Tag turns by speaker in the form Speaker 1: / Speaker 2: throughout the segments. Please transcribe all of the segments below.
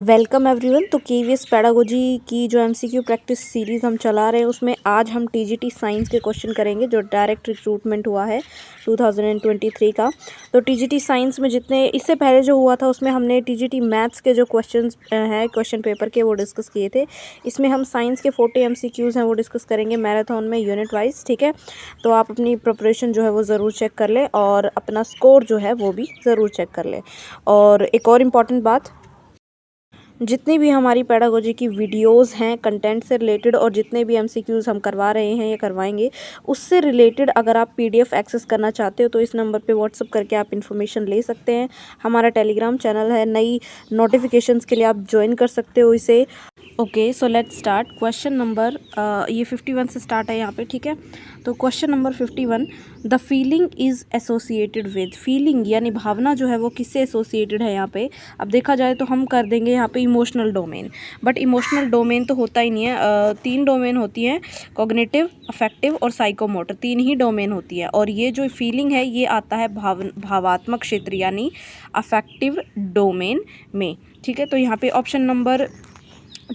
Speaker 1: Welcome everyone. तो KVS pedagogy की जो एमसीक्यू प्रैक्टिस सीरीज़ हम चला रहे हैं उसमें आज हम टीजीटी साइंस के क्वेश्चन करेंगे जो डायरेक्ट रिक्रूटमेंट हुआ है 2023 का। तो टीजीटी साइंस में जितने इससे पहले जो हुआ था उसमें हमने टीजीटी मैथ्स के जो क्वेश्चंस हैं क्वेश्चन पेपर के वो डिस्कस किए थे। इसमें हम साइंस के 40 एमसीक्यूज़ हैं वो डिस्कस करेंगे मैराथन में यूनिट वाइज। ठीक है, तो आप अपनी प्रिपरेशन जो है वो ज़रूर चेक कर लें और अपना स्कोर जो है वो भी ज़रूर चेक कर लें। और एक और इम्पॉर्टेंट बात, जितनी भी हमारी पेडागोजी की वीडियोस हैं कंटेंट से रिलेटेड और जितने भी एमसीक्यूज़ हम करवा रहे हैं या करवाएंगे उससे रिलेटेड अगर आप पीडीएफ एक्सेस करना चाहते हो तो इस नंबर पे व्हाट्सअप करके आप इन्फॉर्मेशन ले सकते हैं। हमारा टेलीग्राम चैनल है, नई नोटिफिकेशंस के लिए आप ज्वाइन कर सकते हो इसे। Okay, so let's start. Question number ये 51 से स्टार्ट है यहाँ पे। ठीक है, तो question number 51, the feeling is associated with. Feeling यानी भावना जो है वो किससे एसोसिएटेड है यहाँ पे। अब देखा जाए तो हम कर देंगे यहाँ पे emotional domain, but emotional domain तो होता ही नहीं है। तीन डोमेन होती हैं, कॉग्निटिव, अफेक्टिव और साइकोमोटर, तीन ही डोमेन होती है। और ये जो फीलिंग है ये आता है भावात्मक क्षेत्र यानी अफेक्टिव डोमेन में। ठीक है, तो यहाँ पे ऑप्शन नंबर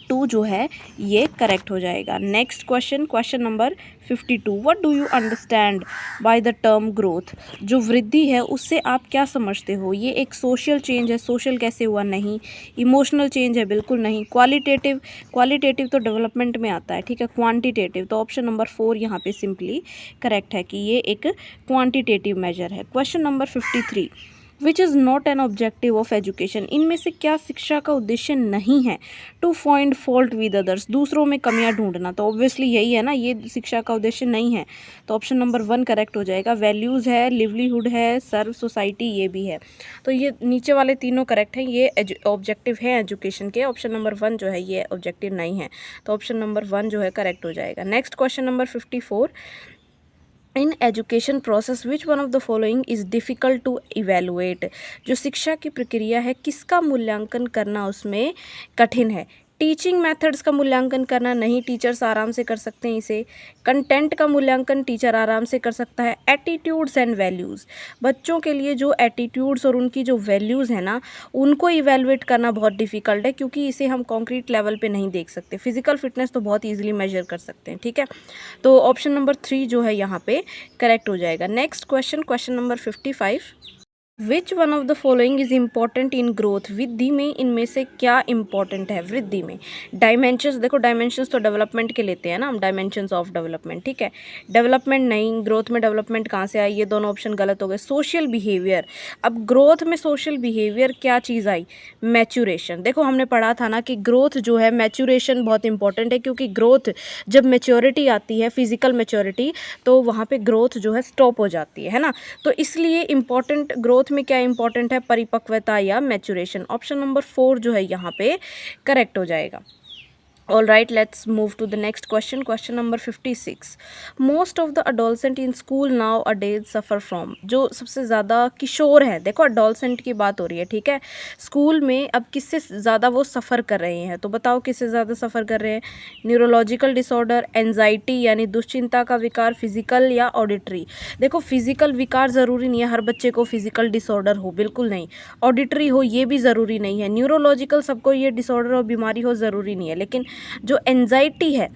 Speaker 1: 2 जो है ये करेक्ट हो जाएगा। Next question, question number 52, what do you understand by the term growth. जो वृद्धि है उससे आप क्या समझते हो। ये एक सोशल चेंज है, सोशल कैसे हुआ, नहीं। इमोशनल चेंज है, बिल्कुल नहीं। क्वालिटेटिव, क्वालिटेटिव तो डेवलपमेंट में आता है। ठीक है, क्वांटिटेटिव तो ऑप्शन नंबर 4 यहाँ पे सिंपली करेक्ट है कि ये एक क्वांटिटेटिव मेजर है। Question number 53, which is not an objective of education. इनमें से क्या शिक्षा का उद्देश्य नहीं है। To find fault with others, दूसरों में कमियां ढूंढना, तो ऑब्वियसली यही है ना, ये शिक्षा का उद्देश्य नहीं है। तो ऑप्शन नंबर 1 करेक्ट हो जाएगा। वैल्यूज़ है, लिवलीहुड है, सर्व सोसाइटी, ये भी है। तो ये नीचे वाले तीनों करेक्ट हैं, ये ऑब्जेक्टिव है एजुकेशन के। ऑप्शन नंबर 1 जो है ये ऑब्जेक्टिव नहीं है, तो ऑप्शन नंबर 1 जो है करेक्ट हो जाएगा। Next question number 54, in education process which one of the following is difficult to evaluate. जो शिक्षा की प्रक्रिया है किसका मूल्यांकन करना उसमें कठिन है। टीचिंग मेथड्स का मूल्यांकन करना नहीं, टीचर्स आराम से कर सकते हैं इसे। कंटेंट का मूल्यांकन टीचर आराम से कर सकता है। एटीट्यूड्स एंड वैल्यूज़, बच्चों के लिए जो एटीट्यूड्स और उनकी जो वैल्यूज़ है ना उनको इवेलुएट करना बहुत डिफ़िकल्ट है, क्योंकि इसे हम कॉन्क्रीट लेवल पे नहीं देख सकते। फिजिकल फिटनेस तो बहुत ईजिली मेजर कर सकते हैं। ठीक है, तो ऑप्शन नंबर 3 जो है यहाँ पे करेक्ट हो जाएगा। Next question, question number 55, which one of the following is important in growth. वृद्धि में इनमें से क्या इंपॉर्टेंट है वृद्धि में। डायमेंशंस, देखो डायमेंशंस तो डेवलपमेंट के लेते हैं ना हम, डायमेंशंस ऑफ डेवलपमेंट। ठीक है, डेवलपमेंट नहीं, ग्रोथ में डेवलपमेंट कहाँ से आई, ये दोनों ऑप्शन गलत हो गए। सोशल बिहेवियर, अब ग्रोथ में सोशल बिहेवियर क्या चीज़ आई, मैच्योरेशन। देखो हमने पढ़ा था ना कि ग्रोथ जो है मैच्योरेशन बहुत इंपॉर्टेंट है, क्योंकि ग्रोथ जब मैच्योरिटी आती है, फिजिकल मैच्योरिटी, तो वहाँ पे ग्रोथ जो है स्टॉप हो जाती है ना। तो इसलिए इंपॉर्टेंट ग्रोथ में क्या इंपॉर्टेंट है, परिपक्वता या मैच्योरेशन। ऑप्शन नंबर 4 जो है यहाँ पे करेक्ट हो जाएगा। All right, let's move to the next question. Question number 56. Most of the adolescent in school nowadays suffer from। जो सबसे ज़्यादा किशोर हैं, देखो adolescent की बात हो रही है। ठीक है, स्कूल में अब किससे ज़्यादा वो सफ़र कर रहे हैं, तो बताओ किससे ज़्यादा सफ़र कर रहे हैं। न्यूरोलॉजिकल डिसऑर्डर, एंजाइटी यानी दुश्चिंता का विकार, फिजिकल या ऑडिटरी। देखो फिजिकल विकार ज़रूरी नहीं है हर बच्चे को फिजिकल डिसऑर्डर हो, बिल्कुल नहीं। ऑडिटरी हो ये भी ज़रूरी नहीं है। न्यूरोलॉजिकल सबको ये डिसऑर्डर और बीमारी हो ज़रूरी नहीं है। लेकिन जो एंजाइटी है,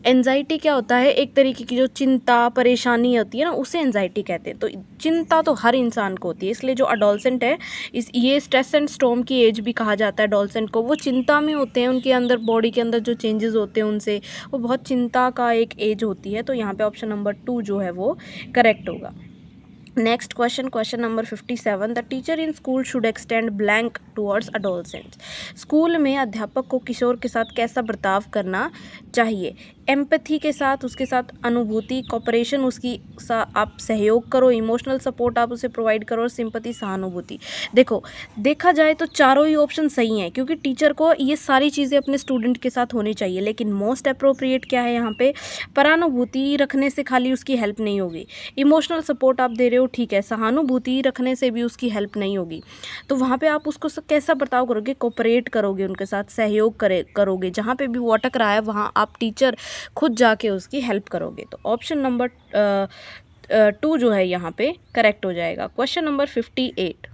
Speaker 1: एंजाइटी क्या होता है, एक तरीके की जो चिंता परेशानी होती है ना उसे एंजाइटी कहते हैं। तो चिंता तो हर इंसान को होती है, इसलिए जो अडोलसेंट है ये स्ट्रेस एंड स्टॉर्म की एज भी कहा जाता है अडोलसेंट को। वो चिंता में होते हैं, उनके अंदर बॉडी के अंदर जो चेंजेस होते हैं उनसे वो बहुत चिंता का एक एज होती है। तो यहाँ पे ऑप्शन नंबर 2 जो है वो करेक्ट होगा। Next question, question number 57, the teacher in school should extend blank towards adolescents. School में अध्यापक को किशोर के साथ कैसा बर्ताव करना चाहिए। एम्पैथी के साथ, उसके साथ अनुभूति, कॉपरेशन, उसकी आप सहयोग करो, इमोशनल सपोर्ट आप उसे प्रोवाइड करो, और सिंपैथी सहानुभूति। देखो देखा जाए तो चारों ही ऑप्शन सही हैं, क्योंकि टीचर को ये सारी चीज़ें अपने स्टूडेंट के साथ होनी चाहिए। लेकिन मोस्ट अप्रोप्रिएट क्या है यहाँ पे, परानुभूति रखने से खाली उसकी हेल्प नहीं होगी। इमोशनल सपोर्ट आप दे रहे हो ठीक है, सहानुभूति रखने से भी उसकी हेल्प नहीं होगी। तो वहाँ पे आप उसको कैसा बर्ताव करोगे, कोऑपरेट करोगे, उनके साथ सहयोग करोगे। जहाँ पे भी वो अटक रहा है वहाँ आप टीचर खुद जाके उसकी हेल्प करोगे। तो ऑप्शन नंबर 2 जो है यहाँ पे करेक्ट हो जाएगा। Question number 58,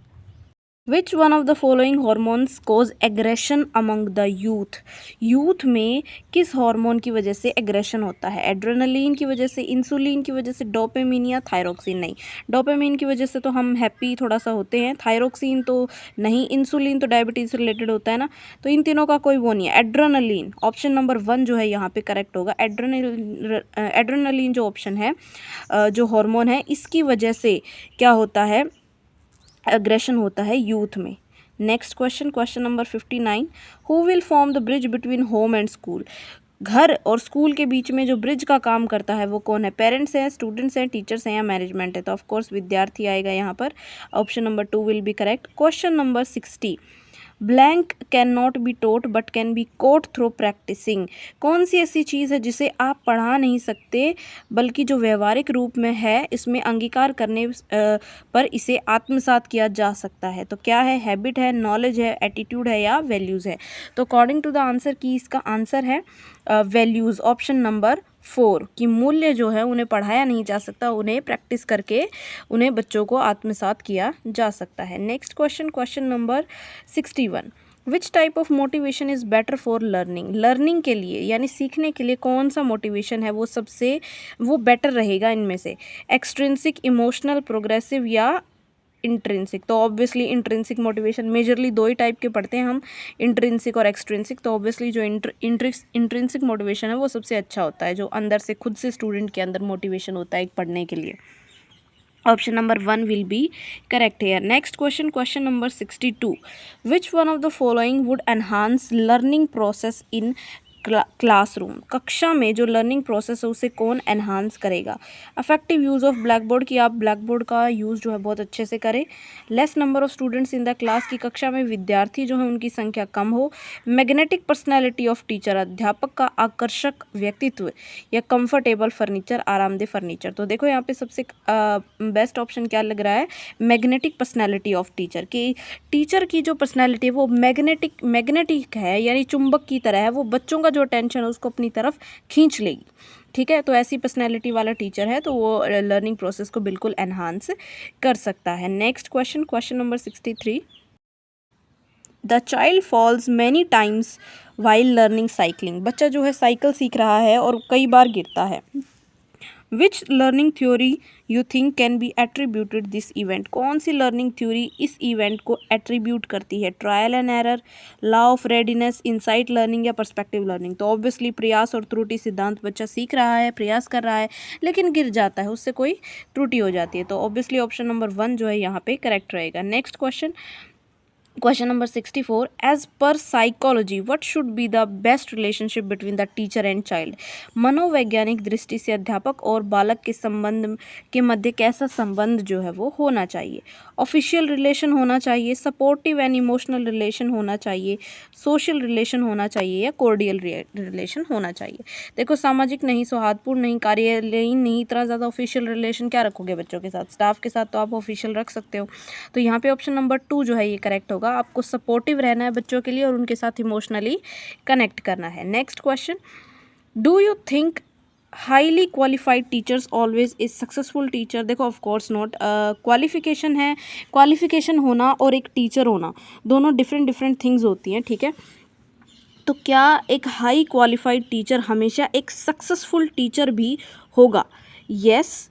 Speaker 1: which one of the following hormones cause aggression among the youth. Youth में किस हार्मोन की वजह से एग्रेशन होता है? एड्रेनलिन की वजह से, इंसुलिन की वजह से, डोपामिन या थायरोक्सिन? नहीं, डोपामिन की वजह से तो हम हैप्पी थोड़ा सा होते हैं, थायरोक्सिन तो नहीं, इंसुलिन तो डायबिटीज़ से रिलेटेड होता है ना, तो इन तीनों का कोई वो नहीं है। एड्रेनलिन, ऑप्शन नंबर 1 जो है यहाँ पे करेक्ट होगा। एड्रेनलिन जो ऑप्शन है, जो हार्मोन है, इसकी वजह से क्या होता है? एग्रेशन होता है यूथ में। Next question, question number 59, who will form the bridge between home and school. घर और स्कूल के बीच में जो ब्रिज का काम करता है वो कौन है? पेरेंट्स हैं, स्टूडेंट्स हैं, टीचर्स हैं या मैनेजमेंट है? तो ऑफ कोर्स विद्यार्थी आएगा यहाँ पर। Option number 2 will be correct. Question number 60, blank can not be taught but can be caught through practising. कौन सी ऐसी चीज़ है जिसे आप पढ़ा नहीं सकते बल्कि जो व्यवहारिक रूप में है, इसमें अंगीकार करने पर इसे आत्मसात किया जा सकता है? तो क्या है? हैबिट है, नॉलेज है, एटीट्यूड है या वैल्यूज़ है? तो अकॉर्डिंग टू द आंसर की इसका आंसर है वैल्यूज़, ऑप्शन नंबर 4, कि मूल्य जो है उन्हें पढ़ाया नहीं जा सकता, उन्हें प्रैक्टिस करके उन्हें बच्चों को आत्मसात किया जा सकता है। Next question, question number 61, which type of motivation is better for learning. Learning के लिए यानी सीखने के लिए कौन सा मोटिवेशन है वो बेटर रहेगा इनमें से? एक्सट्रिंसिक, इमोशनल, प्रोग्रेसिव या इंट्रिंसिक? तो ऑब्वियसली इंट्रिंसिक मोटिवेशन, मेजरली 2 ही टाइप के पढ़ते हैं हम, इंट्रिंसिक और एक्सट्रिंसिक। तो ऑब्वियसली जो इंट्रिंसिक मोटिवेशन है वो सबसे अच्छा होता है, जो अंदर से खुद से स्टूडेंट के अंदर मोटिवेशन होता है एक पढ़ने के लिए। Option number 1 will be correct here. Next question, question number 62, which one of the following would enhance learning process in classroom. कक्षा में जो लर्निंग प्रोसेस है उसे कौन एनहांस करेगा? Affective use of black board, की आप ब्लैक बोर्ड का यूज़ जो है बहुत अच्छे से करें। Less number of students in the class, की कक्षा में विद्यार्थी जो है उनकी संख्या कम हो। मैग्नेटिक पर्सनैलिटी ऑफ टीचर, अध्यापक का आकर्षक व्यक्तित्व, या कंफर्टेबल फर्नीचर, आरामदेह फर्नीचर? तो देखो यहाँ पे सबसे बेस्ट ऑप्शन क्या लग रहा है? मैग्नेटिक पर्सनैलिटी ऑफ टीचर, की टीचर की जो पर्सनैलिटी है वो मैग्नेटिक है, यानी चुंबक की तरह है, वो बच्चों का जो अटेंशन है उसको अपनी तरफ खींच लेगी। ठीक है, तो ऐसी पर्सनैलिटी वाला टीचर है तो वो लर्निंग प्रोसेस को बिल्कुल एनहांस कर सकता है। Next question, question number 63, the child falls many times while learning cycling. बच्चा जो है साइकिल सीख रहा है और कई बार गिरता है। Which learning theory you think can be attributed this event. कौन सी लर्निंग थ्योरी इस इवेंट को एट्रीब्यूट करती है? Trial and error, law of readiness, insight learning या पर्सपेक्टिव लर्निंग? तो ऑब्वियसली प्रयास और त्रुटि सिद्धांत, बच्चा सीख रहा है, प्रयास कर रहा है लेकिन गिर जाता है, उससे कोई त्रुटि हो जाती है। तो ऑब्वियसली ऑप्शन नंबर 1 जो है यहाँ पे करेक्ट रहेगा। Next question, question number 64, as per psychology what should be the best relationship between the teacher and child. मनोवैज्ञानिक दृष्टि से अध्यापक और बालक के संबंध के मध्य कैसा संबंध जो है वो होना चाहिए? ऑफिशियल रिलेशन होना चाहिए, सपोर्टिव एंड इमोशनल रिलेशन होना चाहिए, सोशल रिलेशन होना चाहिए या कोर्डियल रिलेशन होना चाहिए? देखो, सामाजिक नहीं, सौहार्दपूर्ण नहीं, कार्यालयीन नहीं, इतना ज़्यादा ऑफिशियल रिलेशन क्या रखोगे बच्चों के साथ? स्टाफ के साथ तो आप ऑफिशियल रख सकते हो। तो यहाँ पे ऑप्शन नंबर 2 जो है ये करेक्ट होगा। आपको सपोर्टिव रहना है बच्चों के लिए और उनके साथ इमोशनली कनेक्ट करना है। Next question, do you think highly qualified teachers always is successful teacher? देखो, ऑफ कोर्स नॉट। क्वालिफिकेशन है, क्वालिफिकेशन होना और एक टीचर होना दोनों डिफरेंट थिंग्स होती हैं। ठीक है, तो क्या एक हाई क्वालिफाइड टीचर हमेशा एक सक्सेसफुल टीचर भी होगा? यस,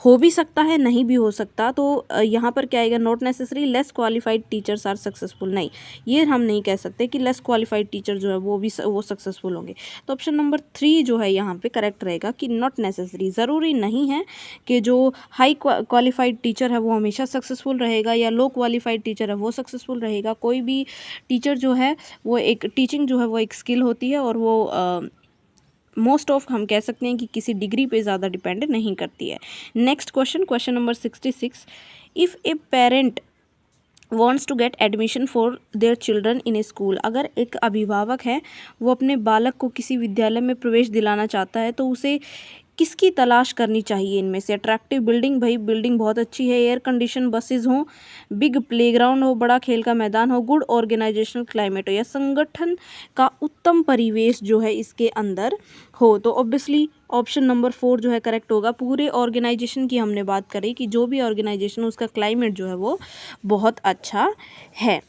Speaker 1: हो भी सकता है, नहीं भी हो सकता। तो यहाँ पर क्या आएगा? Not necessary less qualified teachers are successful. नहीं, ये हम नहीं कह सकते कि लेस क्वालिफाइड टीचर जो है वो सक्सेसफुल होंगे। तो ऑप्शन नंबर 3 जो है यहाँ पे करेक्ट रहेगा कि नॉट नेसेसरी, ज़रूरी नहीं है कि जो हाई क्वालिफाइड टीचर है वो हमेशा सक्सेसफुल रहेगा या लो क्वालिफाइड टीचर है वो सक्सेसफुल रहेगा। कोई भी टीचर जो है वो एक टीचिंग जो है वो एक स्किल होती है और वो मोस्ट ऑफ हम कह सकते हैं कि किसी डिग्री पे ज़्यादा डिपेंड नहीं करती है। Next question, question number 66, if a parent wants to get admission for their children in a school. अगर एक अभिभावक है वो अपने बालक को किसी विद्यालय में प्रवेश दिलाना चाहता है तो उसे किसकी तलाश करनी चाहिए इनमें से? अट्रैक्टिव बिल्डिंग, भाई बिल्डिंग बहुत अच्छी है, एयर कंडीशन बसेज हों, बिग प्लेग्राउंड हो, बड़ा खेल का मैदान हो, गुड ऑर्गेनाइजेशनल क्लाइमेट हो, या संगठन का उत्तम परिवेश जो है इसके अंदर हो। तो ऑब्वियसली ऑप्शन नंबर 4 जो है करेक्ट होगा। पूरे ऑर्गेनाइजेशन की हमने बात करी कि जो भी ऑर्गेनाइजेशन उसका क्लाइमेट जो है वो बहुत अच्छा है।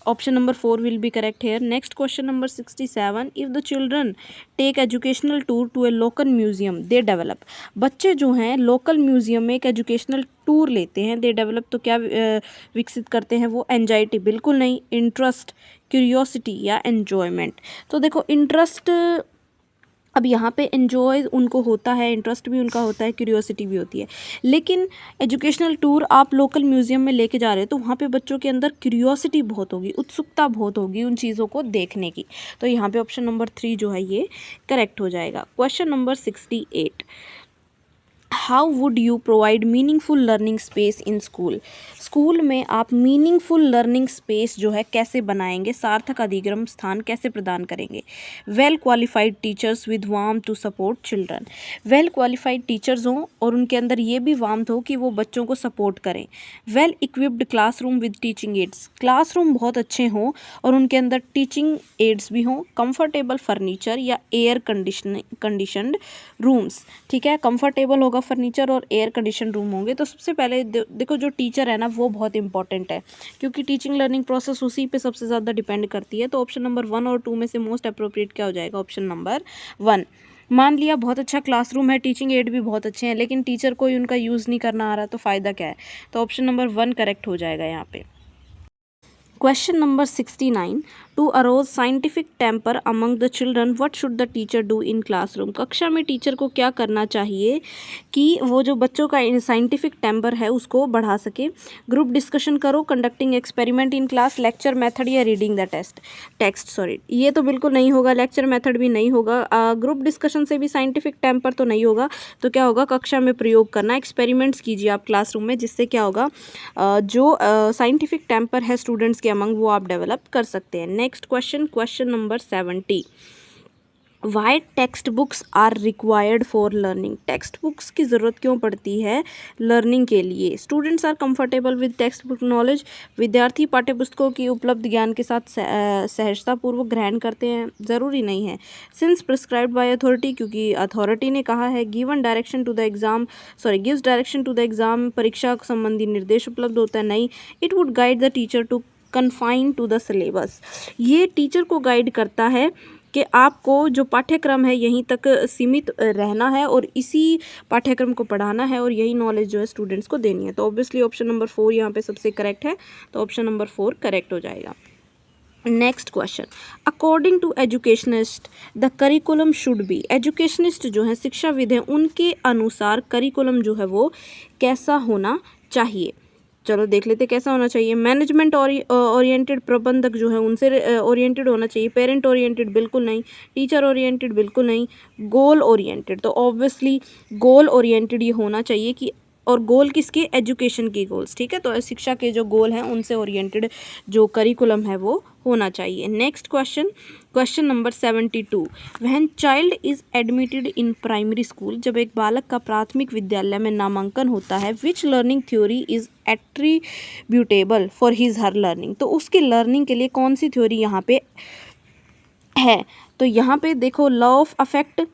Speaker 1: Option number 4 will be correct here. Next question number 67, if the children take educational tour to a local museum they develop. बच्चे जो हैं लोकल म्यूजियम में एक एजुकेशनल टूर लेते हैं, दे डेवलप तो क्या विकसित करते हैं वो? एंजाइटी बिल्कुल नहीं, इंटरेस्ट, क्यूरियोसिटी या एन्जॉयमेंट। तो देखो इंटरेस्ट, अब यहाँ पे एन्जॉय उनको होता है, इंटरेस्ट भी उनका होता है, क्यूरियोसिटी भी होती है, लेकिन एजुकेशनल टूर आप लोकल म्यूज़ियम में लेके जा रहे हो तो वहाँ पे बच्चों के अंदर क्यूरियोसिटी बहुत होगी, उत्सुकता बहुत होगी उन चीज़ों को देखने की। तो यहाँ पे ऑप्शन नंबर 3 जो है ये करेक्ट हो जाएगा। Question number 68, how would you provide meaningful learning space in school. School में आप मीनिंगफुल लर्निंग स्पेस जो है कैसे बनाएंगे, सार्थक अधिगम स्थान कैसे प्रदान करेंगे? Well qualified teachers with warm to support children. Well qualified teachers हों और उनके अंदर ये भी वार्मथ हो कि वो बच्चों को सपोर्ट करें। Well equipped classroom with teaching ads, classroom बहुत अच्छे हों और उनके अंदर टीचिंग एड्स भी हों। कंफर्टेबल फर्नीचर या एयर कंडीशनड रूम्स, ठीक है, कंफर्टेबल होगा फर्नीचर और एयर कंडीशन रूम होंगे। तो सबसे पहले देखो जो टीचर है ना वो बहुत इंपॉर्टेंट है, क्योंकि टीचिंग लर्निंग प्रोसेस उसी पे सबसे ज़्यादा डिपेंड करती है। तो ऑप्शन नंबर 1 और 2 में से मोस्ट अप्रोप्रिएट क्या हो जाएगा? Option number 1। मान लिया बहुत अच्छा क्लासरूम है, टीचिंग एड भी बहुत अच्छे हैं, लेकिन टीचर कोई उनका यूज़ नहीं करना आ रहा, तो फ़ायदा क्या है? तो ऑप्शन नंबर 1 करेक्ट हो जाएगा यहाँ पे। Question number 69, to arouse scientific temper among the children what should the teacher do in classroom. कक्षा में टीचर को क्या करना चाहिए कि वो जो बच्चों का साइंटिफिक टेम्पर है उसको बढ़ा सके? ग्रुप डिस्कशन करो, conducting experiment in class, lecture method या रीडिंग द टेक्स्ट सॉरी, ये तो बिल्कुल नहीं होगा, लेक्चर मेथड भी नहीं होगा, ग्रुप डिस्कशन से भी साइंटिफिक टेम्पर तो नहीं होगा। तो क्या होगा? कक्षा में प्रयोग करना, एक्सपेरिमेंट्स कीजिए आप क्लासरूम में, जिससे क्या होगा जो साइंटिफिक टेम्पर है स्टूडेंट्स के अमंग वो आप डेवलप कर सकते हैं। Next question, question number 70, why text books are required for learning. Text books की ज़रूरत क्यों पड़ती है लर्निंग के लिए? Students are comfortable with text book knowledge. विद्यार्थी पाठ्यपुस्तकों की उपलब्ध ज्ञान के साथ सहजतापूर्वक ग्रहण करते हैं, ज़रूरी नहीं है। सिंस प्रिस्क्राइब्ड बाय अथॉरिटी, क्योंकि अथॉरिटी ने कहा है। Given direction to the exam gives direction to the exam, परीक्षा संबंधी निर्देश उपलब्ध होता है, नहीं। It would guide the teacher to confine to the syllabus, ये टीचर को गाइड करता है कि आपको जो पाठ्यक्रम है यहीं तक सीमित रहना है और इसी पाठ्यक्रम को पढ़ाना है और यही नॉलेज जो है स्टूडेंट्स को देनी है। तो ऑब्वियसली ऑप्शन नंबर 4 यहाँ पे सबसे करेक्ट है, तो ऑप्शन नंबर 4 करेक्ट हो जाएगा। Next question, according to educationist the curriculum should be. Educationist जो है शिक्षाविद हैं, उनके अनुसार करिकुलम जो है वो कैसा होना चाहिए? चलो देख लेते कैसा होना चाहिए। मैनेजमेंट ओरिएंटेड, प्रबंधक जो है उनसे ओरिएंटेड होना चाहिए। पेरेंट ओरिएंटेड बिल्कुल नहीं। टीचर ओरिएंटेड बिल्कुल नहीं। गोल ओरिएंटेड, तो ऑब्वियसली गोल ओरिएंटेड ये होना चाहिए कि, और गोल किसके? एजुकेशन की गोल्स, ठीक है। तो शिक्षा के जो गोल हैं उनसे ओरिएंटेड जो करिकुलम है वो होना चाहिए। Next question, question number 72, when child is admitted in primary school, जब एक बालक का प्राथमिक विद्यालय में नामांकन होता है, which learning theory is attributable for his her learning. तो उसकी लर्निंग के लिए कौन सी थ्योरी यहाँ पे है? तो यहाँ पे देखो, law of affect,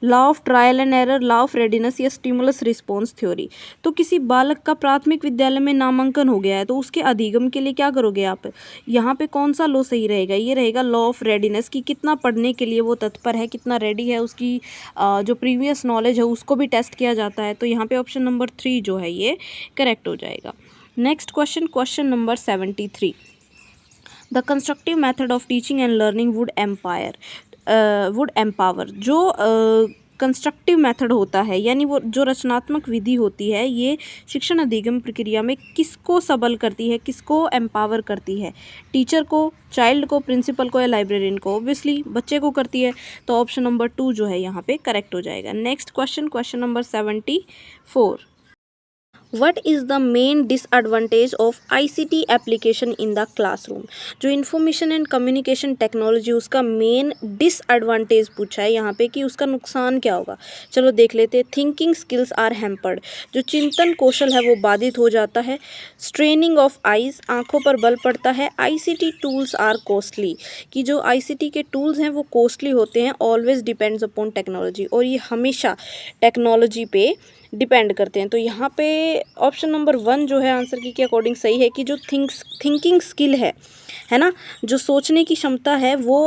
Speaker 1: law of trial and error, law of readiness या स्टिमुलस रिस्पॉन्स थ्योरी। तो किसी बालक का प्राथमिक विद्यालय में नामांकन हो गया है तो उसके अधिगम के लिए क्या करोगे आप? यहाँ पे कौन सा लॉ सही रहेगा? ये रहेगा लॉ ऑफ रेडिनेस, कि कितना पढ़ने के लिए वो तत्पर है, कितना रेडी है, उसकी जो प्रीवियस नॉलेज है उसको भी टेस्ट किया जाता है। तो यहाँ पे ऑप्शन नंबर 3 जो है ये करेक्ट हो जाएगा। Next question, question number 73, the constructive method of teaching and learning would empower. जो कंस्ट्रक्टिव मेथड होता है, यानी वो जो रचनात्मक विधि होती है, ये शिक्षण अधिगम प्रक्रिया में किसको सबल करती है, किसको एम्पावर करती है? टीचर को, चाइल्ड को, प्रिंसिपल को या लाइब्रेरियन को? ऑब्वियसली बच्चे को करती है। तो ऑप्शन नंबर 2 जो है यहाँ पे करेक्ट हो जाएगा। Next question, question number 74, what is the main disadvantage of ICT application in the classroom. जो इन्फॉर्मेशन एंड कम्युनिकेशन टेक्नोलॉजी उसका मेन डिसएडवांटेज पूछा है यहाँ पे कि उसका नुकसान क्या होगा। चलो देख लेते हैं। थिंकिंग स्किल्स आर हैम्पर्ड, जो चिंतन कौशल है वो बाधित हो जाता है। स्ट्रेनिंग ऑफ आइज, आंखों पर बल पड़ता है। आईसीटी टूल्स आर कॉस्टली, कि जो आईसीटी के टूल्स हैं वो कॉस्टली होते हैं। ऑलवेज डिपेंड्स अपॉन टेक्नोलॉजी, और ये हमेशा टेक्नोलॉजी पे डिपेंड करते हैं। तो यहाँ पे ऑप्शन नंबर 1 जो है आंसर की के अकॉर्डिंग सही है कि जो थिंकिंग स्किल है ना, जो सोचने की क्षमता है वो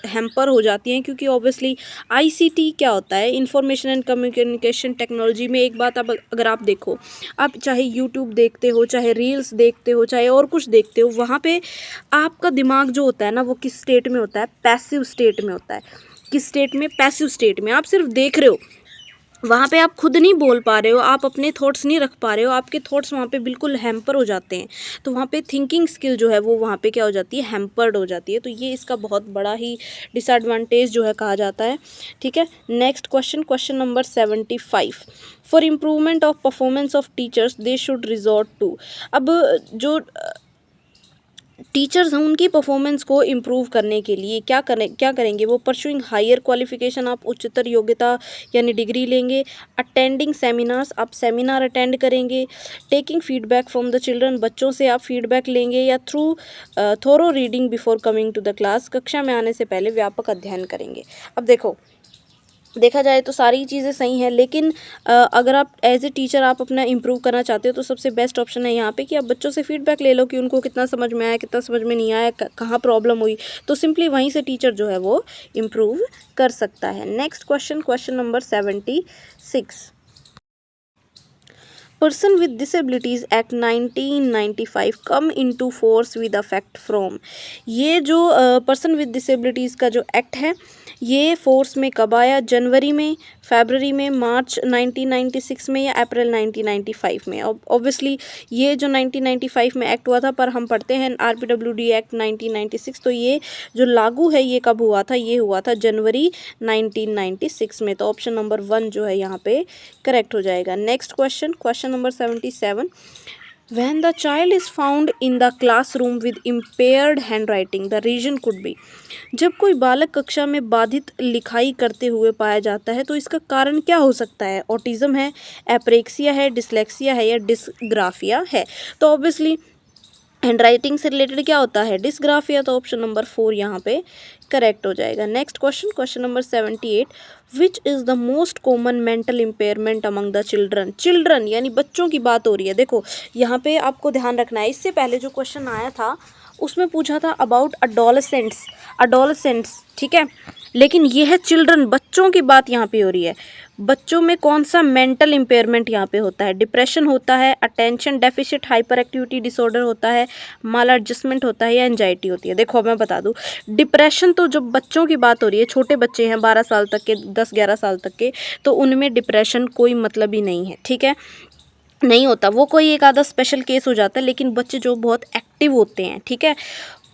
Speaker 1: हैम्पर हो जाती है, क्योंकि ऑब्वियसली आईसीटी क्या होता है, इंफॉर्मेशन एंड कम्युनिकेशन टेक्नोलॉजी में एक बात अब अगर आप देखो, आप चाहे यूट्यूब देखते हो, चाहे रील्स देखते हो, चाहे और कुछ देखते हो, वहाँ पे आपका दिमाग जो होता है ना वो किस स्टेट में होता है, पैसिव स्टेट में होता है। किस स्टेट में, पैसिव स्टेट में। आप सिर्फ देख रहे हो, वहाँ पे आप खुद नहीं बोल पा रहे हो, आप अपने थॉट्स नहीं रख पा रहे हो, आपके थॉट्स वहाँ पे बिल्कुल हैम्पर हो जाते हैं। तो वहाँ पे थिंकिंग स्किल जो है वो वहाँ पे क्या हो जाती है, हैम्पर्ड हो जाती है। तो ये इसका बहुत बड़ा ही डिसएडवांटेज जो है कहा जाता है। ठीक है, next question, question number 75। For improvement of performance of teachers they should resort to. अब जो टीचर्स हैं उनकी परफॉर्मेंस को इम्प्रूव करने के लिए क्या करेंगे वो, परस्यूइंग हायर क्वालिफिकेशन, आप उच्चतर योग्यता यानी डिग्री लेंगे। अटेंडिंग सेमिनार्स, आप सेमिनार अटेंड करेंगे। Taking feedback from the children, बच्चों से आप फीडबैक लेंगे। या through thorough reading before coming to the class, कक्षा में आने से पहले व्यापक अध्ययन करेंगे। अब देखा जाए तो सारी चीज़ें सही हैं, लेकिन अगर आप एज ए टीचर आप अपना इम्प्रूव करना चाहते हो तो सबसे बेस्ट ऑप्शन है यहाँ पे कि आप बच्चों से फीडबैक ले लो कि उनको कितना समझ में आया, कितना समझ में नहीं आया, कहाँ प्रॉब्लम हुई। तो सिंपली वहीं से टीचर जो है वो इम्प्रूव कर सकता है। Next question, question number 76। Person with disabilities act 1995 come into force with affect from. ये जो पर्सन विद डिसेबिलिटीज़ का जो एक्ट है ये फोर्स में कब आया, जनवरी में, फरवरी में, मार्च 1996 में, या अप्रैल 1995 में। ऑब्वियसली ये जो 1995 में एक्ट हुआ था, पर हम पढ़ते हैं आरपीडब्ल्यूडी एक्ट 1996, तो ये जो लागू है ये कब हुआ था, ये हुआ था जनवरी 1996 में। तो ऑप्शन नंबर 1 जो है यहाँ पे करेक्ट हो जाएगा। Next question, question number 77। When the child is found in the classroom with impaired handwriting, the reason could be। जब कोई बालक कक्षा में बाधित लिखाई करते हुए पाया जाता है तो इसका कारण क्या हो सकता है। ऑटिज्म है, एप्रेक्सिया है, डिसलेक्सिया है, या डिसग्राफिया है। तो ऑब्वियसली हैंडराइटिंग से रिलेटेड क्या होता है, डिसग्राफिया। तो ऑप्शन नंबर 4 यहाँ पे करेक्ट हो जाएगा। Next question, question number 78। Which is the most common mental impairment among the children. Children यानी बच्चों की बात हो रही है। देखो यहाँ पे आपको ध्यान रखना है, इससे पहले जो क्वेश्चन आया था उसमें पूछा था अबाउट अडोलेसेंट्स, ठीक है, लेकिन ये है चिल्ड्रन, बच्चों की बात यहाँ पे हो रही है। बच्चों में कौन सा मेंटल इम्पेयरमेंट यहाँ पे होता है, डिप्रेशन होता है, attention deficit hyper activity disorder होता है, माल एडजस्टमेंट होता है, या एंजाइटी होती है। देखो मैं बता दूँ, डिप्रेशन तो जब बच्चों की बात हो रही है, छोटे बच्चे हैं 12 साल तक के, 10-11 साल तक के, तो उनमें डिप्रेशन कोई मतलब ही नहीं है, ठीक है, नहीं होता। वो कोई एक आधा स्पेशल केस हो जाता है, लेकिन बच्चे जो बहुत एक्टिव होते हैं, ठीक है,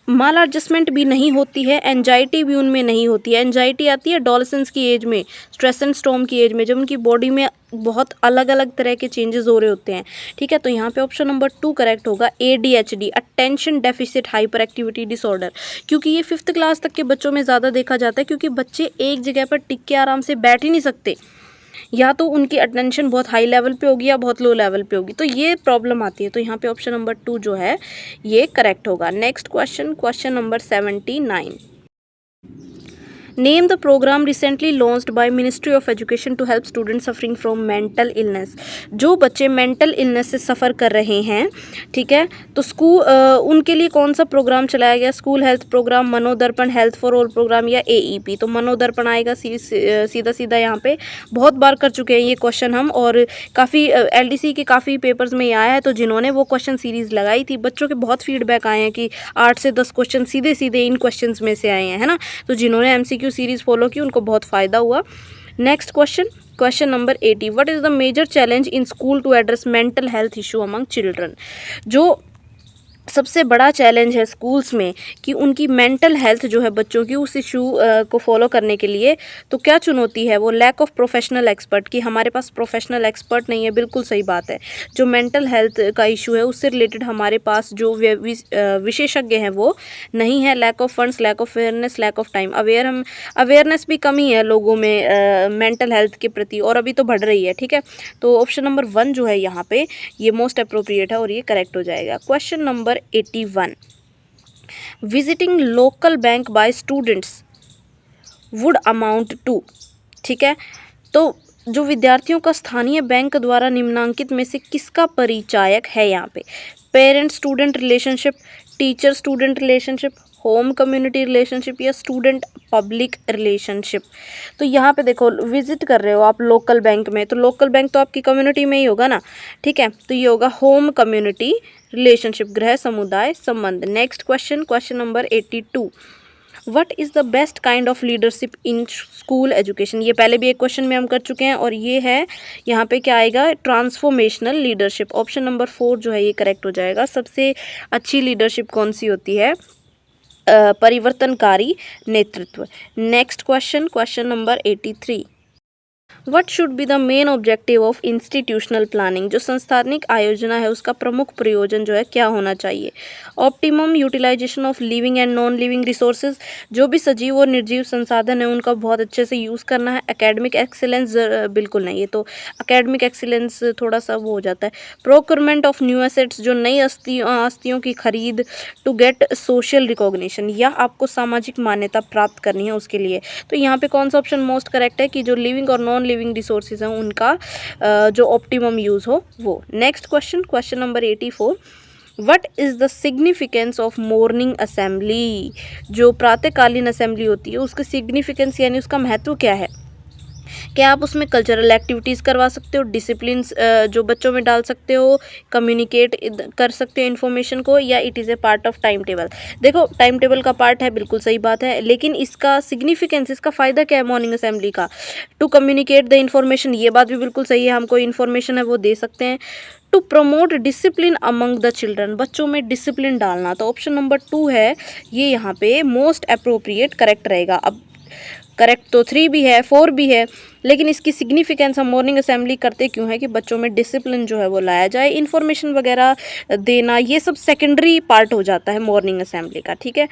Speaker 1: माल एडजस्टमेंट भी नहीं होती है, एंजाइटी भी उनमें नहीं होती है। एंजाइटी आती है एडोलेसेंस की एज में, स्ट्रेस एंड स्टॉर्म की एज में, जब उनकी बॉडी में बहुत अलग अलग तरह के चेंजेस हो रहे होते हैं, ठीक है। तो यहाँ पे ऑप्शन नंबर 2 करेक्ट होगा, ADHD, attention deficit hyper activity disorder, क्योंकि ये 5th क्लास तक के बच्चों में ज़्यादा देखा जाता है, क्योंकि बच्चे एक जगह पर टिक के आराम से बैठ ही नहीं सकते, या तो उनकी अटेंशन बहुत हाई लेवल पे होगी या बहुत लो लेवल पे होगी, तो ये प्रॉब्लम आती है। तो यहाँ पे ऑप्शन नंबर 2 जो है ये करेक्ट होगा। Next question, question number 79। Name the programme recently launched by ministry of education to help student suffering from mental illness. जो बच्चे मेंटल इलनेस से सफ़र कर रहे हैं, ठीक है, तो उनके लिए कौन सा प्रोग्राम चलाया गया, school health programme, Manodarpan, health for all programme, या AEP। तो मनोदर्पण आएगा सीधा सीधा, यहाँ पे बहुत बार कर चुके हैं ये क्वेश्चन हम, और काफ़ी LDC के काफ़ी पेपर्स में ये आया है। तो जिन्होंने वो क्वेश्चन सीरीज़ लगाई थी, बच्चों के बहुत फीडबैक आए हैं कि 8 से 10 क्वेश्चन सीधे सीधे इन क्वेश्चन में से आए हैं, है ना। तो जिन्होंने MCQ सीरीज़ फॉलो की उनको बहुत फ़ायदा हुआ। Next question, question number 80। What is the major challenge in school to address mental health issue among children. जो सबसे बड़ा चैलेंज है स्कूल्स में कि उनकी मेंटल हेल्थ जो है बच्चों की, उस इशू को फॉलो करने के लिए तो क्या चुनौती है वो लैक ऑफ प्रोफेशनल एक्सपर्ट, कि हमारे पास प्रोफेशनल एक्सपर्ट नहीं है। बिल्कुल सही बात है। जो मेंटल हेल्थ का इशू है उससे रिलेटेड हमारे पास जो विशेषज्ञ हैं वो नहीं है। Lack of funds, lack of awareness, lack of time. Awareness भी कमी है लोगों में मेंटल हेल्थ के प्रति, और अभी तो बढ़ रही है। ठीक है, तो ऑप्शन नंबर 1 जो है यहाँ पे ये मोस्ट अप्रोप्रिएट है और ये करेक्ट हो जाएगा। Question number 81, visiting local bank by students would amount to. ठीक है, तो जो विद्यार्थियों का स्थानीय बैंक द्वारा निम्नांकित में से किसका परिचायक है यहाँ पे? Parent student relationship, teacher student relationship, home community relationship या स्टूडेंट पब्लिक रिलेशनशिप। तो यहाँ पे देखो, विजिट कर रहे हो आप लोकल बैंक में, तो लोकल बैंक तो आपकी कम्युनिटी में ही होगा ना। ठीक है, तो ये होगा होम कम्युनिटी रिलेशनशिप, गृह समुदाय संबंध। Next question, question number 82, what is the best kind of leadership in school education. ये पहले भी एक क्वेश्चन में हम कर चुके हैं और ये है यहाँ पे क्या आएगा? Transformational leadership. ऑप्शन नंबर 4 जो है ये करेक्ट हो जाएगा। सबसे अच्छी लीडरशिप कौन सी होती है? परिवर्तनकारी नेतृत्व। Next question, question number 83, what should be the main objective of institutional planning. जो संस्थानिक आयोजना है उसका प्रमुख प्रयोजन जो है क्या होना चाहिए? Optimum utilisation of living and non living resources, जो भी सजीव और निर्जीव संसाधन है उनका बहुत अच्छे से यूज़ करना है। एकेडमिक एक्सीलेंस, बिल्कुल नहीं, ये तो एकेडमिक एक्सीलेंस थोड़ा सा वो हो जाता है। प्रोक्योरमेंट ऑफ न्यू एसेट्स, जो नई आस्तियों की खरीद। टू गेट सोशल रिकॉग्निशन, या आपको सामाजिक मान्यता प्राप्त करनी है उसके लिए। तो यहाँ पे कौन सा ऑप्शन मोस्ट करेक्ट है कि जो लिविंग और नॉन लिविंग रिसोर्सेज हैं उनका जो ऑप्टिमम यूज़ हो वो। Next question, question number 84, what is the significance of morning assembly. जो प्रातःकालीन असेंबली होती है उसका सिग्निफिकेंस यानी उसका महत्व क्या है? क्या आप उसमें कल्चरल एक्टिविटीज़ करवा सकते हो, डिसिप्लिन जो बच्चों में डाल सकते हो, कम्युनिकेट कर सकते हो इन्फॉर्मेशन को, या it is a part of time table. देखो, टाइम टेबल का पार्ट है, बिल्कुल सही बात है, लेकिन इसका सिग्निफिकेंस, इसका फ़ायदा क्या है मॉर्निंग असेंबली का? टू कम्युनिकेट द इन्फॉर्मेशन, ये बात भी बिल्कुल सही है, हमको इन्फॉर्मेशन है वो दे सकते हैं। To promote discipline among the children, बच्चों में डिसिप्लिन डालना। तो ऑप्शन नंबर 2 है ये यहाँ पे मोस्ट अप्रोप्रिएट करेक्ट रहेगा। अब करेक्ट तो 3 भी है, 4 भी है, लेकिन इसकी सिग्निफिकेंस हम मॉर्निंग असेंबली करते क्यों है कि बच्चों में डिसिप्लिन जो है वो लाया जाए। इन्फॉर्मेशन वगैरह देना ये सब सेकेंडरी पार्ट हो जाता है मॉर्निंग असेंबली का। ठीक है,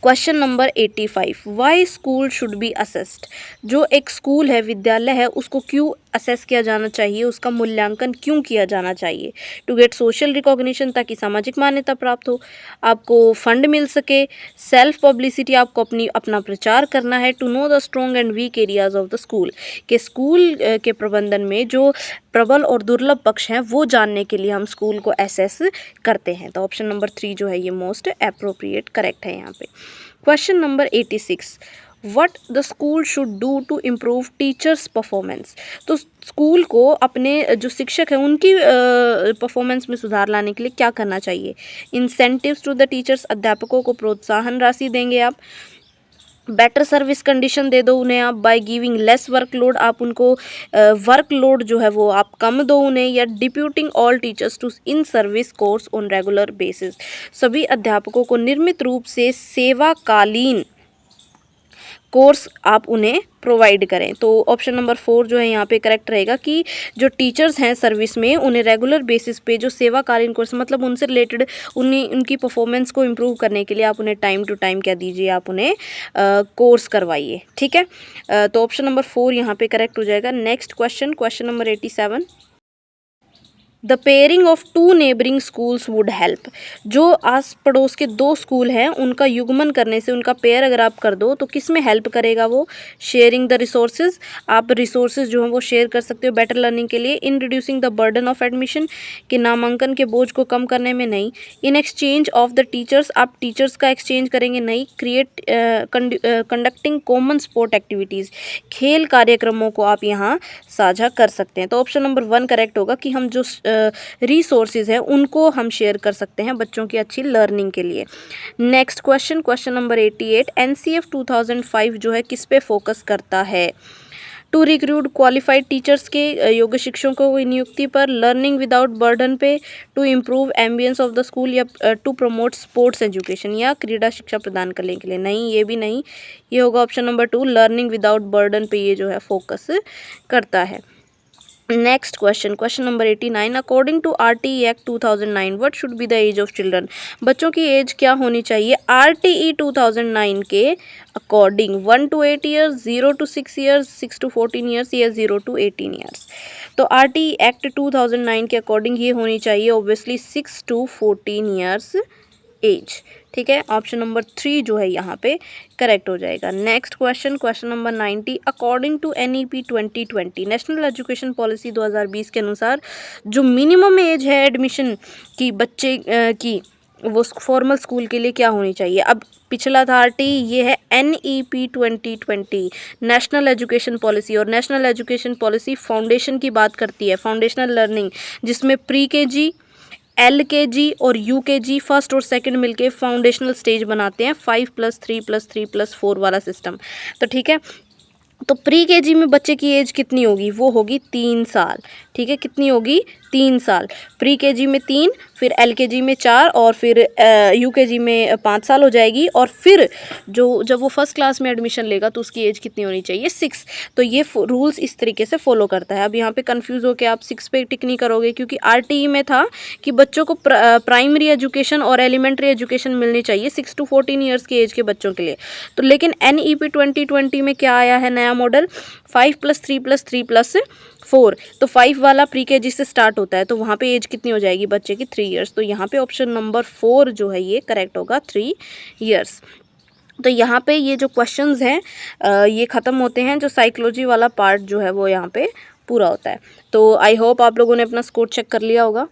Speaker 1: question number 85, why school should be assessed. जो एक स्कूल है, विद्यालय है, उसको क्यों असेस किया जाना चाहिए, उसका मूल्यांकन क्यों किया जाना चाहिए? टू गेट सोशल रिकॉग्निशन, ताकि सामाजिक मान्यता प्राप्त हो, आपको फंड मिल सके, सेल्फ पब्लिसिटी, आपको अपना प्रचार करना है। To know the strong and weak areas of the school, के स्कूल के प्रबंधन में जो प्रबल और दुर्लभ पक्ष हैं वो जानने के लिए हम स्कूल को असेस करते हैं। तो ऑप्शन नंबर 3 जो है ये मोस्ट अप्रोप्रिएट करेक्ट है यहाँ पे। Question number 86, what the school should do to improve teachers performance. तो स्कूल को अपने जो शिक्षक हैं उनकी परफॉर्मेंस में सुधार लाने के लिए क्या करना चाहिए? इंसेंटिव्स टू द टीचर्स, अध्यापकों को प्रोत्साहन राशि देंगे आप। बेटर सर्विस कंडीशन दे दो उन्हें आप, बाय गिविंग लेस वर्कलोड, आप उनको वर्कलोड जो है वो आप कम दो उन्हें, या deputing all teachers to in service course on regular basis, सभी अध्यापकों को नियमित रूप से सेवाकालीन कोर्स आप उन्हें प्रोवाइड करें। तो ऑप्शन नंबर 4 जो है यहाँ पे करेक्ट रहेगा कि जो टीचर्स हैं सर्विस में उन्हें रेगुलर बेसिस पे जो सेवाकालीन कोर्स, मतलब उनसे रिलेटेड उनकी परफॉर्मेंस को इम्प्रूव करने के लिए आप उन्हें टाइम टू टाइम क्या दीजिए, आप उन्हें कोर्स करवाइए। ठीक है, तो ऑप्शन नंबर 4 यहाँ पे करेक्ट हो जाएगा। Next question, question number 87, the pairing of two neighbouring schools would help. जो आस पड़ोस के 2 स्कूल हैं उनका युग्मन करने से, उनका पेयर अगर आप कर दो तो किस में हेल्प करेगा वो? शेयरिंग द रिसोर्सेज, आप रिसोर्सेज जो हैं वो शेयर कर सकते हो बेटर लर्निंग के लिए। In reducing the burden of admission, कि नामांकन के बोझ को कम करने में नहीं। In exchange of the teachers, आप टीचर्स का एक्सचेंज करेंगे नहीं। Create conducting common sport activities, खेल कार्यक्रमों को आप यहाँ साझा कर सकते हैं। तो ऑप्शन नंबर 1 करेक्ट होगा कि हम जो रिसोर्सेज हैं उनको हम शेयर कर सकते हैं बच्चों की अच्छी लर्निंग के लिए। Next question, question number 88, NCF 2005 जो है किस पे फोकस करता है? टू रिक्रूट क्वालिफाइड टीचर्स के योग्य शिक्षकों की नियुक्ति पर, लर्निंग विदाउट बर्डन पे, to improve ambience of the school, या टू प्रमोट स्पोर्ट्स एजुकेशन, या क्रीड़ा शिक्षा प्रदान करने के लिए। नहीं, ये भी नहीं, ये होगा option number 2, learning without burden पे ये जो है फोकस करता है। Next question, question number 89, according to RTE act 2009 what should be the age of children. बच्चों की एज क्या होनी चाहिए RTE 2009 के according? 1 to 8 years, 0 to 6 years, 6 to 14 years, या 0 to 18 ईयर्स। तो RTE एक्ट 2009 के अकॉर्डिंग ये होनी चाहिए ऑब्वियसली 6 to 14 ईयर्स एज। ठीक है, ऑप्शन नंबर 3 जो है यहाँ पे करेक्ट हो जाएगा। Next question, question number 90, according to NEP 2020 national education policy 2020 के अनुसार जो मिनिमम एज है एडमिशन की बच्चे की, वो फॉर्मल स्कूल के लिए क्या होनी चाहिए? अब पिछला था RTE, ये है NEP 2020 नेशनल एजुकेशन पॉलिसी, और नेशनल एजुकेशन पॉलिसी फाउंडेशन की बात करती है, फाउंडेशनल लर्निंग, जिसमें प्री KG, LKG और UKG फर्स्ट और सेकंड मिलके फाउंडेशनल स्टेज बनाते हैं, 5+3+3+4 वाला सिस्टम। तो ठीक है, तो प्री KG में बच्चे की एज कितनी होगी? वो होगी 3 साल। ठीक है, कितनी होगी? 3 साल। प्री KG में 3, फिर LKG में 4, और फिर UKG में 5 साल हो जाएगी, और फिर जब वो फर्स्ट क्लास में एडमिशन लेगा तो उसकी एज कितनी होनी चाहिए? 6। तो ये रूल्स इस तरीके से फॉलो करता है। अब यहाँ पे कंफ्यूज हो के आप 6 पे टिक नहीं करोगे, क्योंकि RTE में था कि बच्चों को प्राइमरी एजुकेशन और एलिमेंट्री एजुकेशन मिलनी चाहिए 6 to 14 ईयर्स की एज के बच्चों के लिए। तो लेकिन NEP 2020 में क्या आया है नया मॉडल? 5+3+3+4। तो 5 वाला प्री KG से स्टार्ट होता है, तो वहाँ पे एज कितनी हो जाएगी बच्चे की? 3 ईयर्स। तो यहाँ पे ऑप्शन नंबर 4 जो है ये करेक्ट होगा, 3 ईयर्स। तो यहाँ पे ये जो क्वेश्चंस हैं ये ख़त्म होते हैं, जो साइकोलॉजी वाला पार्ट जो है वो यहाँ पे पूरा होता है। तो आई होप आप लोगों ने अपना स्कोर चेक कर लिया होगा।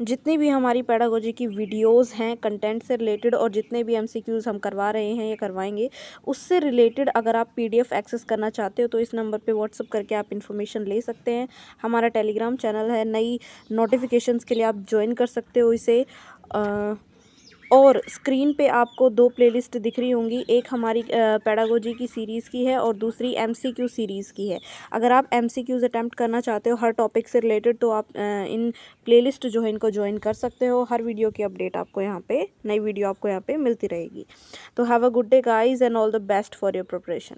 Speaker 1: जितनी भी हमारी पेडागोजी की वीडियोस हैं कंटेंट से रिलेटेड, और जितने भी MCQs हम करवा रहे हैं या करवाएंगे, उससे रिलेटेड अगर आप PDF एक्सेस करना चाहते हो तो इस नंबर पे व्हाट्सअप करके आप इन्फॉर्मेशन ले सकते हैं। हमारा टेलीग्राम चैनल है, नई नोटिफिकेशंस के लिए आप ज्वाइन कर सकते हो इसे। और स्क्रीन पे आपको 2 प्लेलिस्ट दिख रही होंगी, एक हमारी पेडागोजी की सीरीज़ की है और दूसरी MCQ सीरीज़ की है। अगर आप MCQs अटैम्प्ट करना चाहते हो हर टॉपिक से रिलेटेड, तो आप इन प्लेलिस्ट जो है इनको ज्वाइन कर सकते हो। हर वीडियो की अपडेट आपको यहाँ पे, नई वीडियो आपको यहाँ पे मिलती रहेगी। तो have a good day guys and all the best for your preparation.